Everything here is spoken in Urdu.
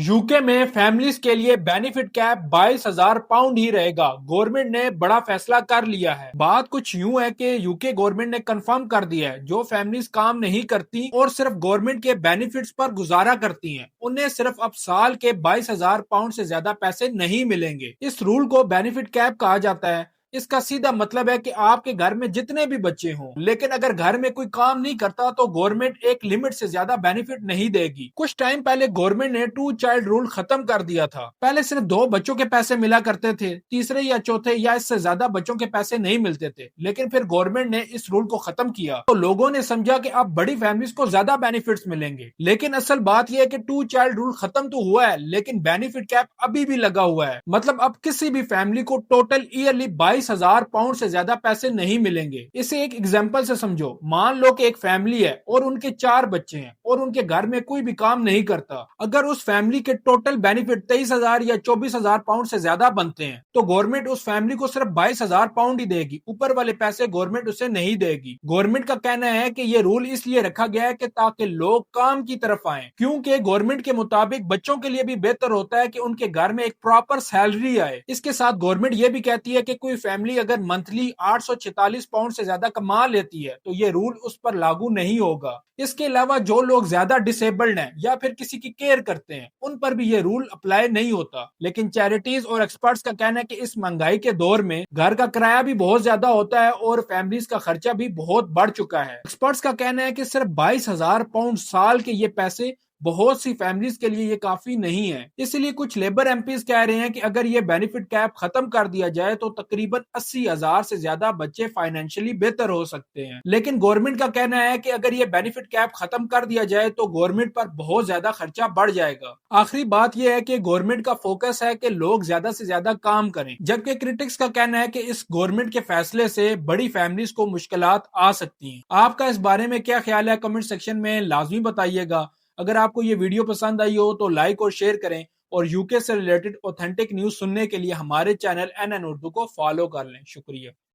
یوکے میں فیملیز کے لیے بینیفٹ کیپ 22,000 پاؤنڈ ہی رہے گا۔ گورنمنٹ نے بڑا فیصلہ کر لیا ہے۔ بات کچھ یوں ہے کہ یوکے گورنمنٹ نے کنفرم کر دیا ہے جو فیملیز کام نہیں کرتی اور صرف گورنمنٹ کے بینیفٹس پر گزارا کرتی ہیں، انہیں صرف اب سال کے 22,000 پاؤنڈ سے زیادہ پیسے نہیں ملیں گے۔ اس رول کو بینیفٹ کیپ کہا جاتا ہے۔ اس کا سیدھا مطلب ہے کہ آپ کے گھر میں جتنے بھی بچے ہوں، لیکن اگر گھر میں کوئی کام نہیں کرتا تو گورنمنٹ ایک لمٹ سے زیادہ بینیفٹ نہیں دے گی۔ کچھ ٹائم پہلے گورنمنٹ نے 2 چائلڈ رول ختم کر دیا تھا۔ پہلے صرف 2 بچوں کے پیسے ملا کرتے تھے، تیسرے یا چوتھے یا اس سے زیادہ بچوں کے پیسے نہیں ملتے تھے، لیکن پھر گورنمنٹ نے اس رول کو ختم کیا تو لوگوں نے سمجھا کہ اب بڑی فیملیز کو زیادہ بینیفٹس ملیں گے۔ لیکن اصل بات یہ ہے کہ 2 چائلڈ رول ختم تو ہوا ہے، لیکن بینیفٹ کیپ ابھی بھی لگا ہوا ہے۔ مطلب اب کسی بھی فیملی کو ٹوٹل ایئرلی 22,000 پاؤنڈ سے زیادہ پیسے نہیں ملیں گے۔ اسے ایک ایگزامپل سے سمجھو، مان لو کہ ایک فیملی ہے اور ان کے 4 بچے ہیں اور ان کے گھر میں کوئی بھی کام نہیں کرتا۔ اگر اس فیملی کے ٹوٹل بینیفٹ 23,000 یا 24,000 پاؤنڈ سے زیادہ بنتے ہیں تو گورنمنٹ اس فیملی کو صرف 22,000 پاؤنڈ ہی دے گی، اوپر والے پیسے گورنمنٹ اسے نہیں دے گی۔ گورنمنٹ کا کہنا ہے کہ یہ رول اس لیے رکھا گیا ہے کہ تاکہ لوگ کام کی طرف آئیں، کیونکہ گورنمنٹ کے مطابق بچوں کے لیے بھی بہتر ہوتا ہے کہ ان کے گھر میں ایک پراپر سیلری آئے۔ اس کے ساتھ گورنمنٹ یہ بھی کہتی ہے کہ کوئی فیملی اگر منتھلی 846 پاؤنڈ سے زیادہ کما لیتی ہے تو یہ رول اس پر لاگو نہیں ہوگا۔ اس کے علاوہ جو لوگ زیادہ ڈسیبلڈ ہیں یا پھر کسی کی کیئر کرتے ہیں ان پر بھی یہ رول اپلائی نہیں ہوتا۔ لیکن چیریٹیز اور ایکسپرٹس کا کہنا ہے کہ اس مہنگائی کے دور میں گھر کا کرایہ بھی بہت زیادہ ہوتا ہے اور فیملیز کا خرچہ بھی بہت بڑھ چکا ہے۔ ایکسپرٹس کا کہنا ہے کہ صرف 22,000 پاؤنڈ سال کے یہ پیسے بہت سی فیملیز کے لیے یہ کافی نہیں ہے۔ اس لیے کچھ لیبر ایم پیز کہہ رہے ہیں کہ اگر یہ بینیفٹ کیپ ختم کر دیا جائے تو تقریباً 80,000 سے زیادہ بچے فائنینشلی بہتر ہو سکتے ہیں۔ لیکن گورنمنٹ کا کہنا ہے کہ اگر یہ بینیفٹ کیپ ختم کر دیا جائے تو گورنمنٹ پر بہت زیادہ خرچہ بڑھ جائے گا۔ آخری بات یہ ہے کہ گورنمنٹ کا فوکس ہے کہ لوگ زیادہ سے زیادہ کام کریں، جبکہ کرٹکس کا کہنا ہے کہ اس گورنمنٹ کے فیصلے سے بڑی فیملیز کو مشکلات آ سکتی ہیں۔ آپ کا اس بارے میں کیا خیال ہے؟ کمنٹ سیکشن میں لازمی بتائیے گا۔ اگر آپ کو یہ ویڈیو پسند آئی ہو تو لائک اور شیئر کریں، اور یوکے سے ریلیٹڈ اوتھینٹک نیوز سننے کے لیے ہمارے چینل NN اردو کو فالو کر لیں۔ شکریہ۔